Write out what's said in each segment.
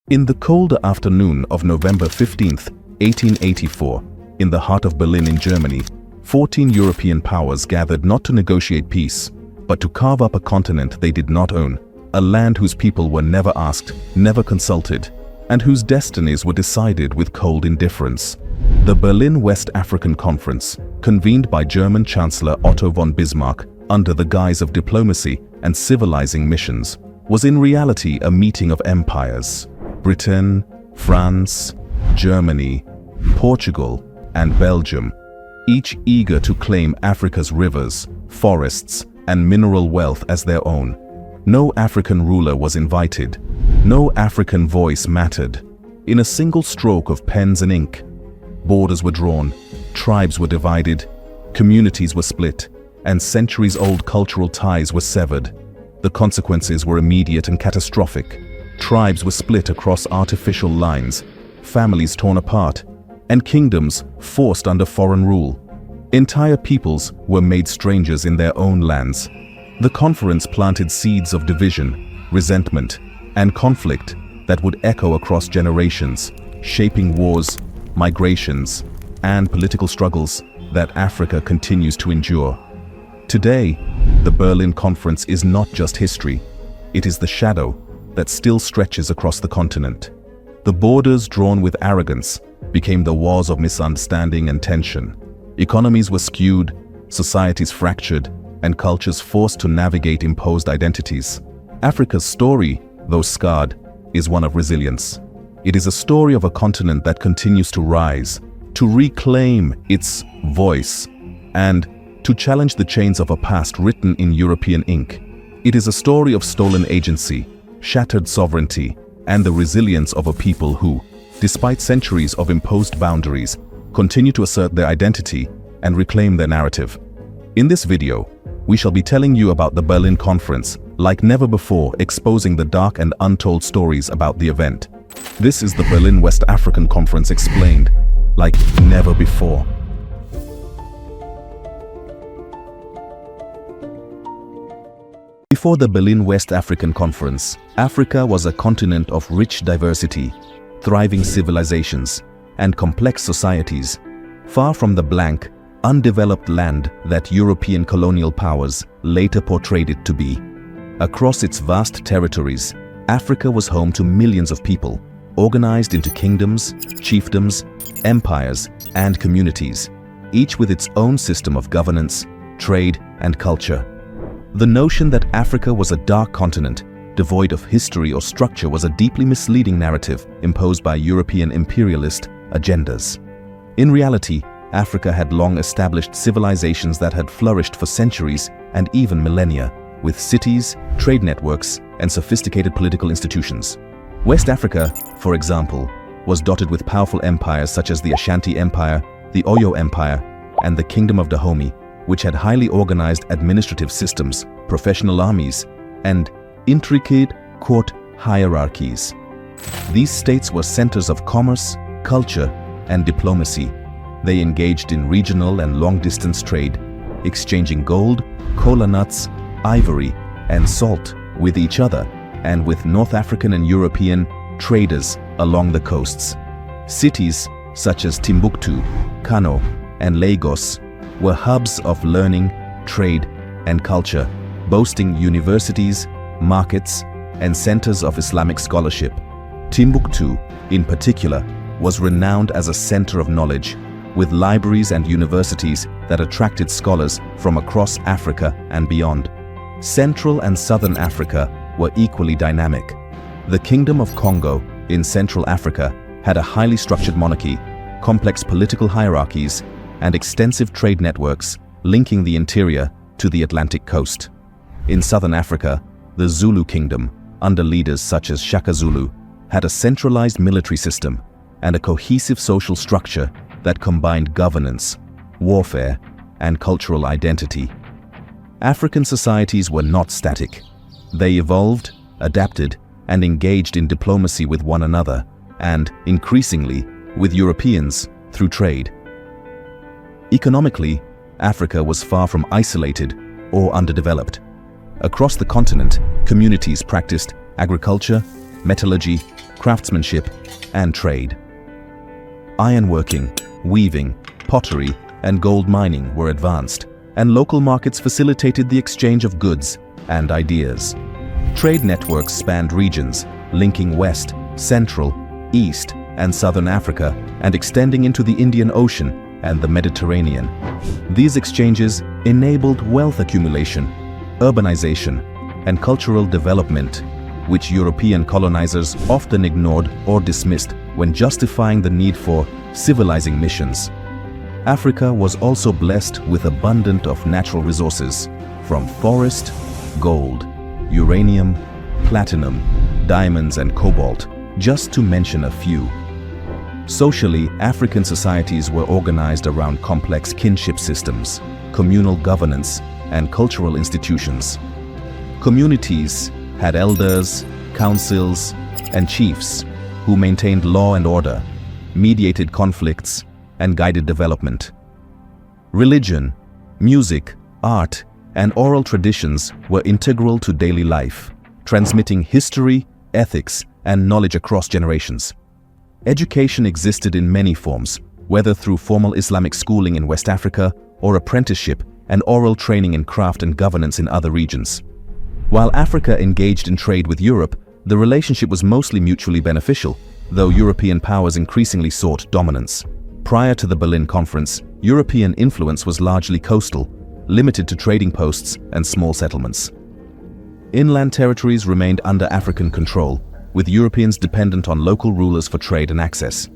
In the colder afternoon of November 15, 1884, in the heart of Berlin in Germany, 14 European powers gathered not to negotiate peace, but to carve up a continent they did not own, a land whose people were never asked, never consulted, and whose destinies were decided with cold indifference. The Berlin West African Conference, convened by German Chancellor Otto von Bismarck under the guise of diplomacy and civilizing missions, was in reality a meeting of empires. Britain, France, Germany, Portugal, and Belgium, each eager to claim Africa's rivers, forests, and mineral wealth as their own. No African ruler was invited. No African voice mattered. In a single stroke of pens and ink, borders were drawn, tribes were divided, communities were split, and centuries-old cultural ties were severed. The consequences were immediate and catastrophic. Tribes were split across artificial lines, families torn apart, and kingdoms forced under foreign rule. Entire peoples were made strangers in their own lands. The conference planted seeds of division, resentment, and conflict that would echo across generations, shaping wars, migrations, and political struggles that Africa continues to endure. Today, the Berlin Conference is not just history, it is the shadow that still stretches across the continent. The borders drawn with arrogance became the walls of misunderstanding and tension. Economies were skewed, societies fractured, and cultures forced to navigate imposed identities. Africa's story, though scarred, is one of resilience. It is a story of a continent that continues to rise, to reclaim its voice, and to challenge the chains of a past written in European ink. It is a story of stolen agency, shattered sovereignty, and the resilience of a people who, despite centuries of imposed boundaries, continue to assert their identity and reclaim their narrative. In this video, we shall be telling you about the Berlin Conference, like never before, exposing the dark and untold stories about the event. This is the Berlin West African Conference explained, like never before. Before the Berlin West African Conference, Africa was a continent of rich diversity, thriving civilizations, and complex societies, far from the blank, undeveloped land that European colonial powers later portrayed it to be. Across its vast territories, Africa was home to millions of people, organized into kingdoms, chiefdoms, empires, and communities, each with its own system of governance, trade, and culture. The notion that Africa was a dark continent, devoid of history or structure, was a deeply misleading narrative imposed by European imperialist agendas. In reality, Africa had long established civilizations that had flourished for centuries and even millennia, with cities, trade networks, and sophisticated political institutions. West Africa, for example, was dotted with powerful empires such as the Ashanti Empire, the Oyo Empire, and the Kingdom of Dahomey, which had highly organized administrative systems, professional armies, and intricate court hierarchies. These states were centers of commerce, culture, and diplomacy. They engaged in regional and long-distance trade, exchanging gold, cola nuts, ivory, and salt with each other and with North African and European traders along the coasts. Cities such as Timbuktu, Kano, and Lagos were hubs of learning, trade, and culture, boasting universities, markets, and centers of Islamic scholarship. Timbuktu, in particular, was renowned as a center of knowledge, with libraries and universities that attracted scholars from across Africa and beyond. Central and Southern Africa were equally dynamic. The Kingdom of Congo in Central Africa had a highly structured monarchy, complex political hierarchies, and extensive trade networks linking the interior to the Atlantic coast. In Southern Africa, the Zulu Kingdom, under leaders such as Shaka Zulu, had a centralized military system and a cohesive social structure that combined governance, warfare, and cultural identity. African societies were not static. They evolved, adapted, and engaged in diplomacy with one another, and, increasingly, with Europeans through trade. Economically, Africa was far from isolated or underdeveloped. Across the continent, communities practiced agriculture, metallurgy, craftsmanship, and trade. Ironworking, weaving, pottery, and gold mining were advanced, and local markets facilitated the exchange of goods and ideas. Trade networks spanned regions, linking West, Central, East, and Southern Africa, and extending into the Indian Ocean and the Mediterranean. These exchanges enabled wealth accumulation, urbanization, and cultural development, which European colonizers often ignored or dismissed when justifying the need for civilizing missions. Africa was also blessed with abundant of natural resources, from forest, gold, uranium, platinum, diamonds, and cobalt, just to mention a few. Socially, African societies were organized around complex kinship systems, communal governance, and cultural institutions. Communities had elders, councils, and chiefs who maintained law and order, mediated conflicts, and guided development. Religion, music, art, and oral traditions were integral to daily life, transmitting history, ethics, and knowledge across generations. Education existed in many forms, whether through formal Islamic schooling in West Africa or apprenticeship and oral training in craft and governance in other regions. While Africa engaged in trade with Europe, the relationship was mostly mutually beneficial, though European powers increasingly sought dominance. Prior to the Berlin Conference, European influence was largely coastal, limited to trading posts and small settlements. Inland territories remained under African control, with Europeans dependent on local rulers for trade and access.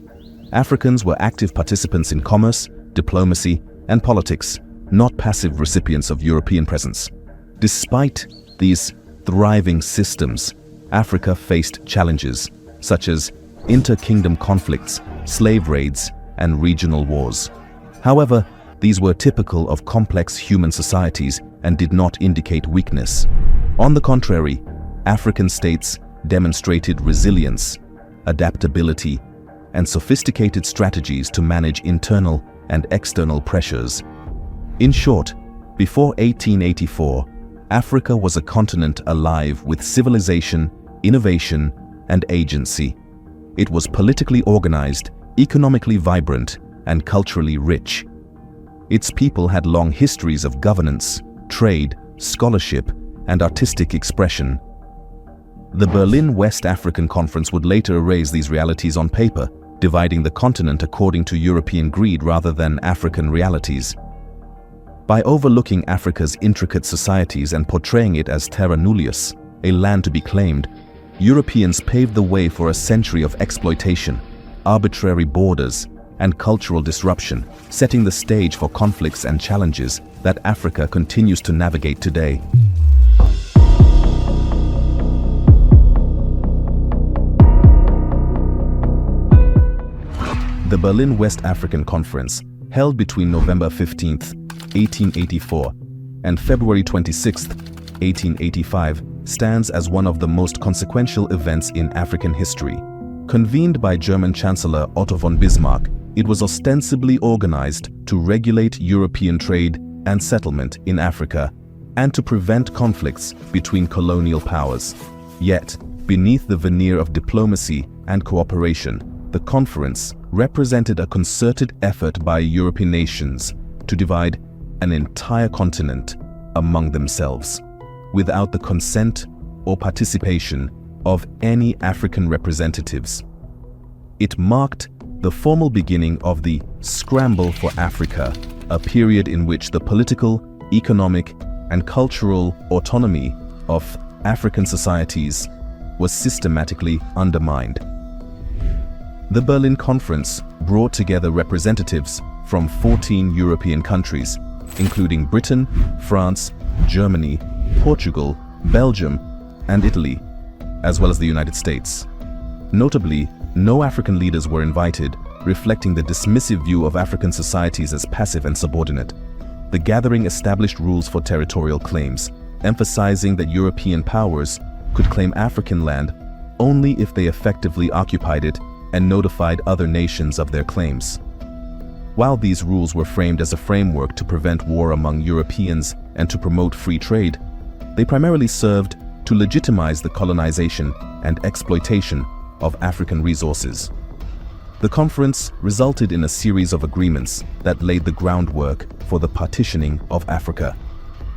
Africans were active participants in commerce, diplomacy, and politics, not passive recipients of European presence. Despite these thriving systems, Africa faced challenges such as inter-kingdom conflicts, slave raids, and regional wars. However, these were typical of complex human societies and did not indicate weakness. On the contrary, African states demonstrated resilience, adaptability, and sophisticated strategies to manage internal and external pressures. In short, before 1884, Africa was a continent alive with civilization, innovation, and agency. It was politically organized, economically vibrant, and culturally rich. Its people had long histories of governance, trade, scholarship, and artistic expression. The Berlin West African Conference would later erase these realities on paper, dividing the continent according to European greed rather than African realities. By overlooking Africa's intricate societies and portraying it as terra nullius, a land to be claimed, Europeans paved the way for a century of exploitation, arbitrary borders, and cultural disruption, setting the stage for conflicts and challenges that Africa continues to navigate today. The Berlin West African Conference, held between November 15, 1884, and February 26, 1885, stands as one of the most consequential events in African history. Convened by German Chancellor Otto von Bismarck, it was ostensibly organized to regulate European trade and settlement in Africa and to prevent conflicts between colonial powers. Yet, beneath the veneer of diplomacy and cooperation, the conference represented a concerted effort by European nations to divide an entire continent among themselves, without the consent or participation of any African representatives. It marked the formal beginning of the Scramble for Africa, a period in which the political, economic, and cultural autonomy of African societies was systematically undermined. The Berlin Conference brought together representatives from 14 European countries, including Britain, France, Germany, Portugal, Belgium, and Italy, as well as the United States. Notably, no African leaders were invited, reflecting the dismissive view of African societies as passive and subordinate. The gathering established rules for territorial claims, emphasizing that European powers could claim African land only if they effectively occupied it and notified other nations of their claims. While these rules were framed as a framework to prevent war among Europeans and to promote free trade, they primarily served to legitimize the colonization and exploitation of African resources. The conference resulted in a series of agreements that laid the groundwork for the partitioning of Africa.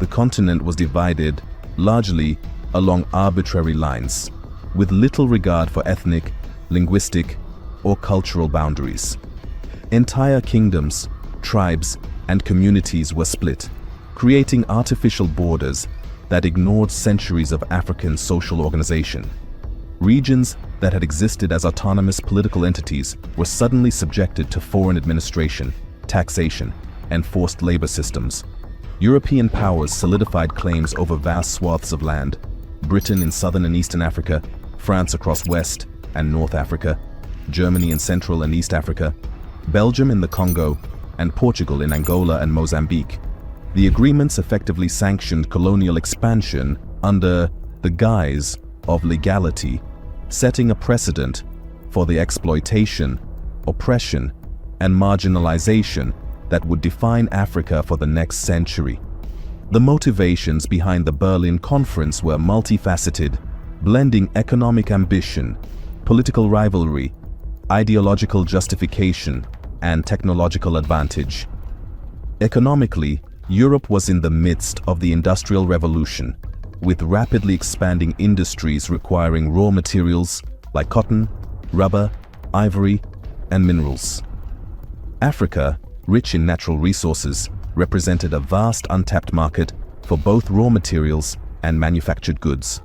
The continent was divided largely along arbitrary lines, with little regard for ethnic, linguistic, or cultural boundaries. Entire kingdoms, tribes, and communities were split, creating artificial borders that ignored centuries of African social organization. Regions that had existed as autonomous political entities were suddenly subjected to foreign administration, taxation, and forced labor systems. European powers solidified claims over vast swaths of land: Britain in southern and eastern Africa, France across West and North Africa, Germany in Central and East Africa, Belgium in the Congo, and Portugal in Angola and Mozambique. The agreements effectively sanctioned colonial expansion under the guise of legality, setting a precedent for the exploitation, oppression, and marginalization that would define Africa for the next century. The motivations behind the Berlin Conference were multifaceted, blending economic ambition, political rivalry, ideological justification, and technological advantage. Economically, Europe was in the midst of the Industrial Revolution, with rapidly expanding industries requiring raw materials like cotton, rubber, ivory, and minerals. Africa, rich in natural resources, represented a vast untapped market for both raw materials and manufactured goods.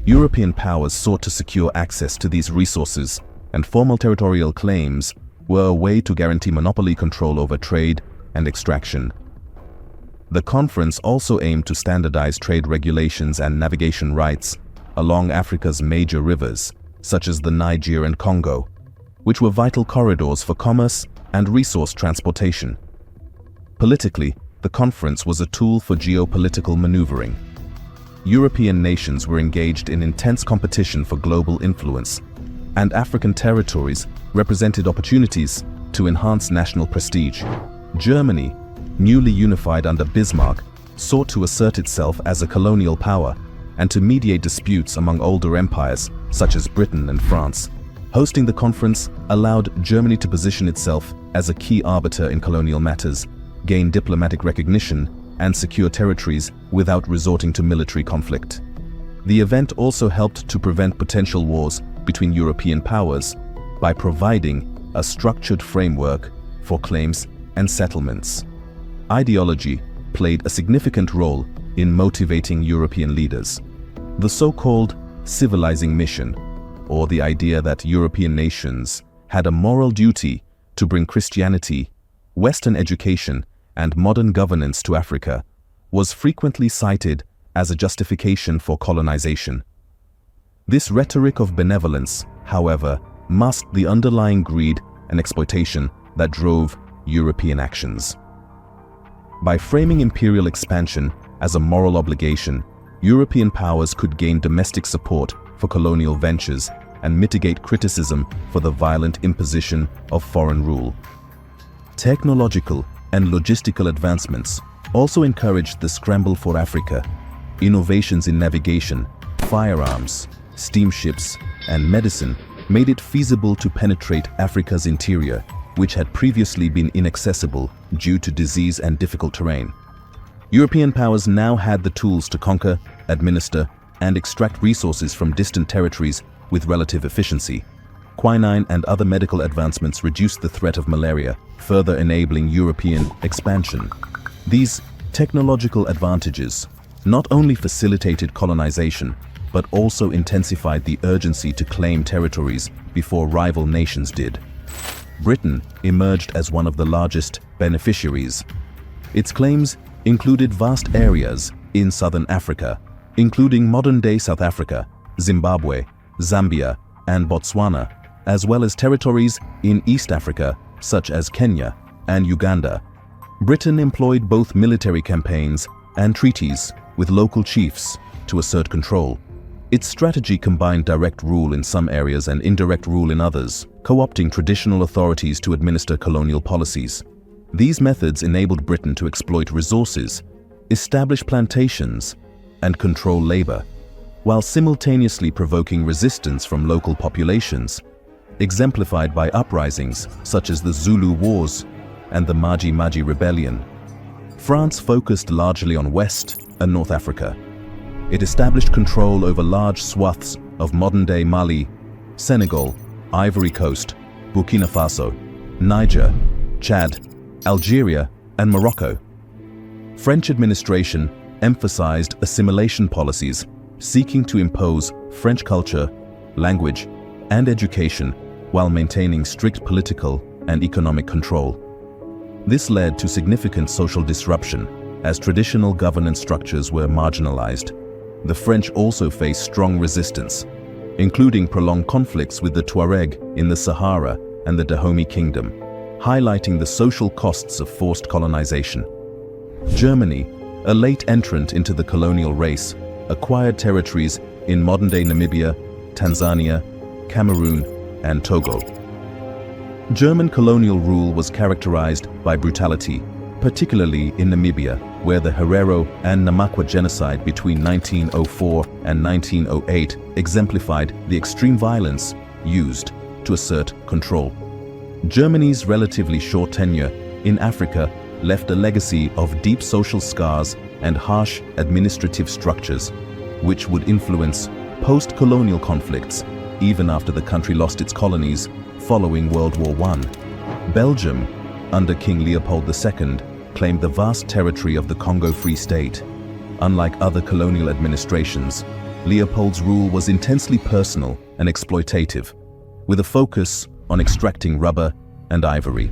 European powers sought to secure access to these resources, and formal territorial claims were a way to guarantee monopoly control over trade and extraction. The conference also aimed to standardize trade regulations and navigation rights along Africa's major rivers, such as the Niger and Congo, which were vital corridors for commerce and resource transportation. Politically, the conference was a tool for geopolitical maneuvering. European nations were engaged in intense competition for global influence, and African territories represented opportunities to enhance national prestige. Germany, newly unified under Bismarck, sought to assert itself as a colonial power and to mediate disputes among older empires such as Britain and France. Hosting the conference allowed Germany to position itself as a key arbiter in colonial matters, gain diplomatic recognition, and secure territories without resorting to military conflict. The event also helped to prevent potential wars between European powers by providing a structured framework for claims and settlements. Ideology played a significant role in motivating European leaders. The so-called civilizing mission, or the idea that European nations had a moral duty to bring Christianity, Western education, and modern governance to Africa, was frequently cited as a justification for colonization. This rhetoric of benevolence, however, masked the underlying greed and exploitation that drove European actions. By framing imperial expansion as a moral obligation, European powers could gain domestic support for colonial ventures and mitigate criticism for the violent imposition of foreign rule. Technological and logistical advancements also encouraged the scramble for Africa. Innovations in navigation, firearms, steamships, and medicine made it feasible to penetrate Africa's interior, which had previously been inaccessible due to disease and difficult terrain. European powers now had the tools to conquer, administer, and extract resources from distant territories with relative efficiency. Quinine and other medical advancements reduced the threat of malaria, further enabling European expansion. These technological advantages not only facilitated colonization, but also intensified the urgency to claim territories before rival nations did. Britain emerged as one of the largest beneficiaries. Its claims included vast areas in southern Africa, including modern-day South Africa, Zimbabwe, Zambia, and Botswana, as well as territories in East Africa, such as Kenya and Uganda. Britain employed both military campaigns and treaties with local chiefs to assert control. Its strategy combined direct rule in some areas and indirect rule in others, co-opting traditional authorities to administer colonial policies. These methods enabled Britain to exploit resources, establish plantations, and control labor, while simultaneously provoking resistance from local populations, exemplified by uprisings such as the Zulu Wars and the Maji Maji Rebellion. France focused largely on West and North Africa. It established control over large swaths of modern-day Mali, Senegal, Ivory Coast, Burkina Faso, Niger, Chad, Algeria, and Morocco. French administration emphasized assimilation policies, seeking to impose French culture, language, and education while maintaining strict political and economic control. This led to significant social disruption as traditional governance structures were marginalized. The French also faced strong resistance, including prolonged conflicts with the Tuareg in the Sahara and the Dahomey Kingdom, highlighting the social costs of forced colonization. Germany, a late entrant into the colonial race, acquired territories in modern-day Namibia, Tanzania, Cameroon, and Togo. German colonial rule was characterized by brutality, particularly in Namibia, where the Herero and Namakwa genocide between 1904 and 1908 exemplified the extreme violence used to assert control. Germany's relatively short tenure in Africa left a legacy of deep social scars and harsh administrative structures, which would influence post-colonial conflicts even after the country lost its colonies following World War I. Belgium, under King Leopold II, claimed the vast territory of the Congo Free State. Unlike other colonial administrations, Leopold's rule was intensely personal and exploitative, with a focus on extracting rubber and ivory.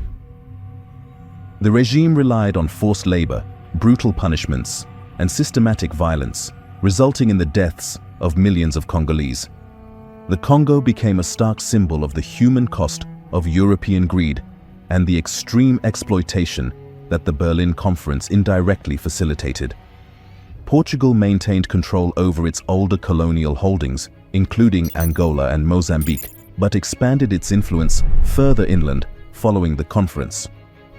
The regime relied on forced labor, brutal punishments, and systematic violence, resulting in the deaths of millions of Congolese. The Congo became a stark symbol of the human cost of European greed and the extreme exploitation that the Berlin Conference indirectly facilitated. Portugal maintained control over its older colonial holdings, including Angola and Mozambique, but expanded its influence further inland following the conference.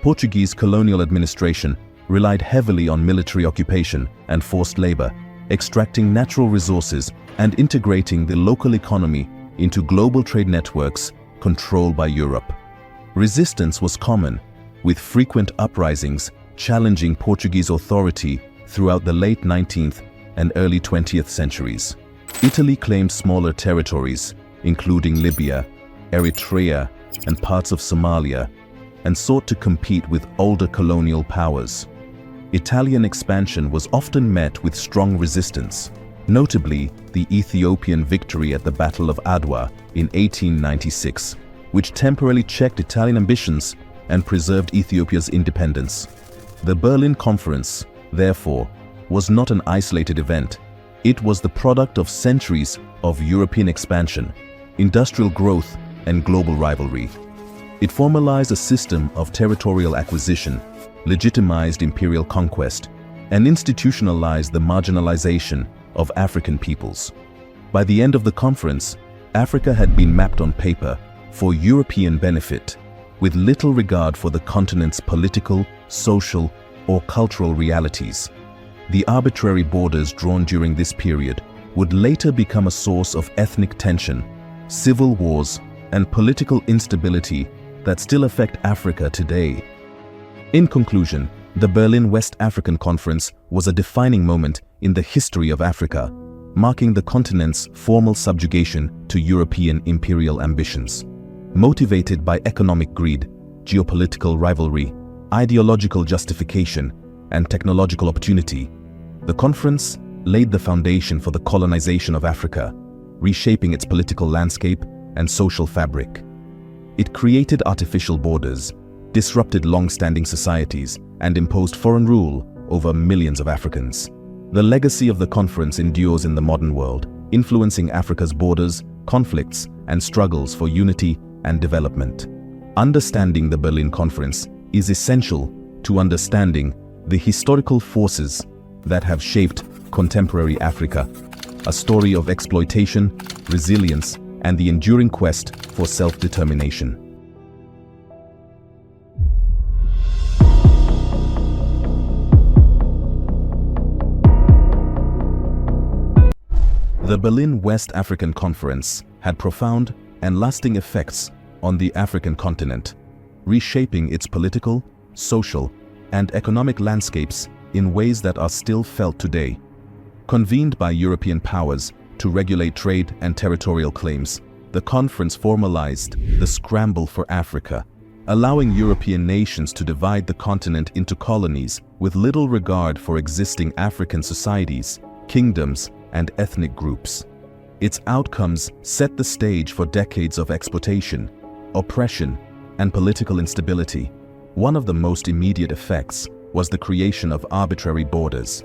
Portuguese colonial administration relied heavily on military occupation and forced labor, extracting natural resources and integrating the local economy into global trade networks controlled by Europe. Resistance was common, with frequent uprisings challenging Portuguese authority throughout the late 19th and early 20th centuries. Italy claimed smaller territories, including Libya, Eritrea, and parts of Somalia, and sought to compete with older colonial powers. Italian expansion was often met with strong resistance, notably the Ethiopian victory at the Battle of Adwa in 1896, which temporarily checked Italian ambitions and preserved Ethiopia's independence. The Berlin Conference, therefore, was not an isolated event. It was the product of centuries of European expansion, industrial growth, and global rivalry. It formalized a system of territorial acquisition, legitimized imperial conquest, and institutionalized the marginalization of African peoples. By the end of the conference, Africa had been mapped on paper for European benefit, with little regard for the continent's political, social, or cultural realities. The arbitrary borders drawn during this period would later become a source of ethnic tension, civil wars, and political instability that still affect Africa today. In conclusion, the Berlin West African Conference was a defining moment in the history of Africa, marking the continent's formal subjugation to European imperial ambitions. Motivated by economic greed, geopolitical rivalry, ideological justification, and technological opportunity, the conference laid the foundation for the colonization of Africa, reshaping its political landscape and social fabric. It created artificial borders, disrupted long-standing societies, and imposed foreign rule over millions of Africans. The legacy of the conference endures in the modern world, influencing Africa's borders, conflicts, and struggles for unity and development. Understanding the Berlin Conference is essential to understanding the historical forces that have shaped contemporary Africa, a story of exploitation, resilience, and the enduring quest for self-determination. The Berlin West African Conference had profound and lasting effects on the African continent, reshaping its political, social, and economic landscapes in ways that are still felt today. Convened by European powers to regulate trade and territorial claims, the conference formalized the Scramble for Africa, allowing European nations to divide the continent into colonies with little regard for existing African societies, kingdoms, and ethnic groups. Its outcomes set the stage for decades of exploitation, oppression, and political instability. One of the most immediate effects was the creation of arbitrary borders.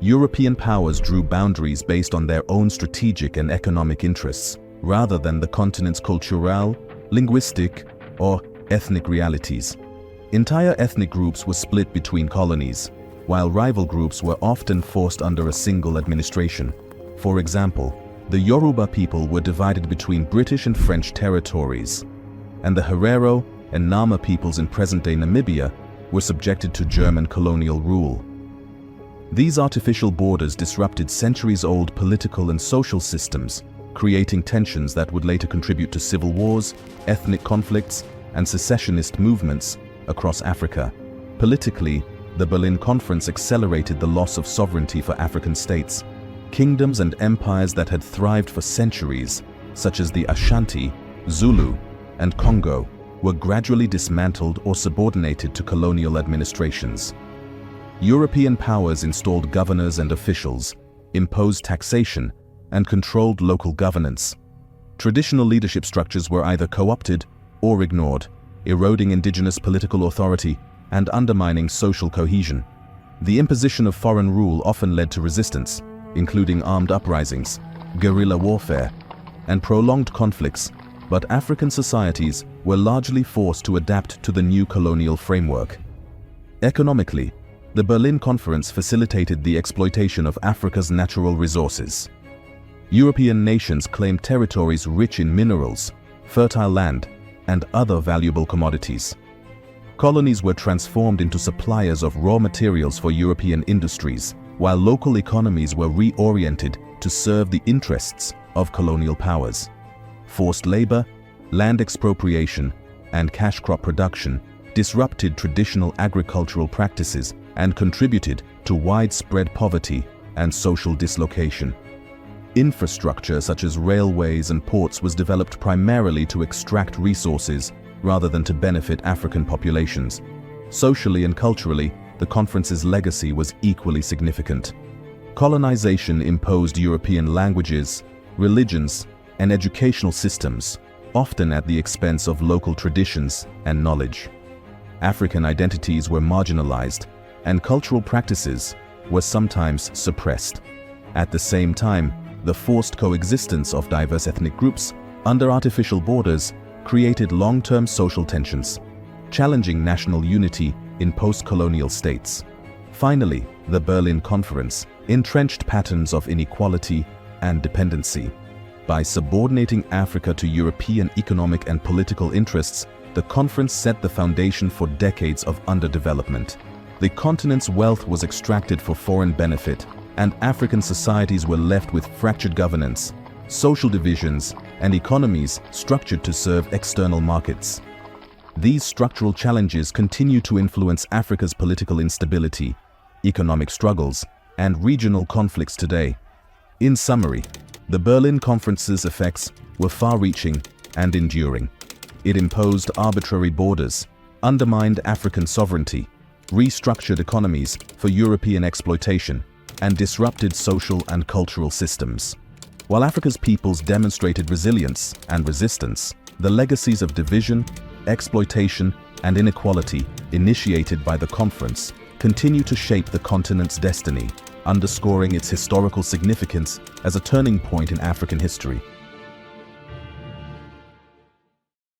European powers drew boundaries based on their own strategic and economic interests, rather than the continent's cultural, linguistic, or ethnic realities. Entire ethnic groups were split between colonies, while rival groups were often forced under a single administration. For example, the Yoruba people were divided between British and French territories, and the Herero and Nama peoples in present-day Namibia were subjected to German colonial rule. These artificial borders disrupted centuries-old political and social systems, creating tensions that would later contribute to civil wars, ethnic conflicts, and secessionist movements across Africa. Politically, the Berlin Conference accelerated the loss of sovereignty for African states. Kingdoms and empires that had thrived for centuries, such as the Ashanti, Zulu, and Congo, were gradually dismantled or subordinated to colonial administrations. European powers installed governors and officials, imposed taxation, and controlled local governance. Traditional leadership structures were either co-opted or ignored, eroding indigenous political authority and undermining social cohesion. The imposition of foreign rule often led to resistance, including armed uprisings, guerrilla warfare, and prolonged conflicts, but African societies were largely forced to adapt to the new colonial framework. Economically, the Berlin Conference facilitated the exploitation of Africa's natural resources. European nations claimed territories rich in minerals, fertile land, and other valuable commodities. Colonies were transformed into suppliers of raw materials for European industries, while local economies were reoriented to serve the interests of colonial powers. Forced labor, land expropriation, and cash crop production disrupted traditional agricultural practices and contributed to widespread poverty and social dislocation. Infrastructure such as railways and ports was developed primarily to extract resources rather than to benefit African populations. Socially and culturally, the conference's legacy was equally significant. Colonization imposed European languages, religions, and educational systems, often at the expense of local traditions and knowledge. African identities were marginalized, and cultural practices were sometimes suppressed. At the same time, the forced coexistence of diverse ethnic groups under artificial borders created long-term social tensions, challenging national unity in post-colonial states. Finally, the Berlin Conference entrenched patterns of inequality and dependency. By subordinating Africa to European economic and political interests, the conference set the foundation for decades of underdevelopment. The continent's wealth was extracted for foreign benefit, and African societies were left with fractured governance, social divisions, and economies structured to serve external markets. These structural challenges continue to influence Africa's political instability, economic struggles, and regional conflicts today. In summary, the Berlin Conference's effects were far-reaching and enduring. It imposed arbitrary borders, undermined African sovereignty, restructured economies for European exploitation, and disrupted social and cultural systems. While Africa's peoples demonstrated resilience and resistance, the legacies of division, exploitation, and inequality initiated by the conference continue to shape the continent's destiny, underscoring its historical significance as a turning point in African history.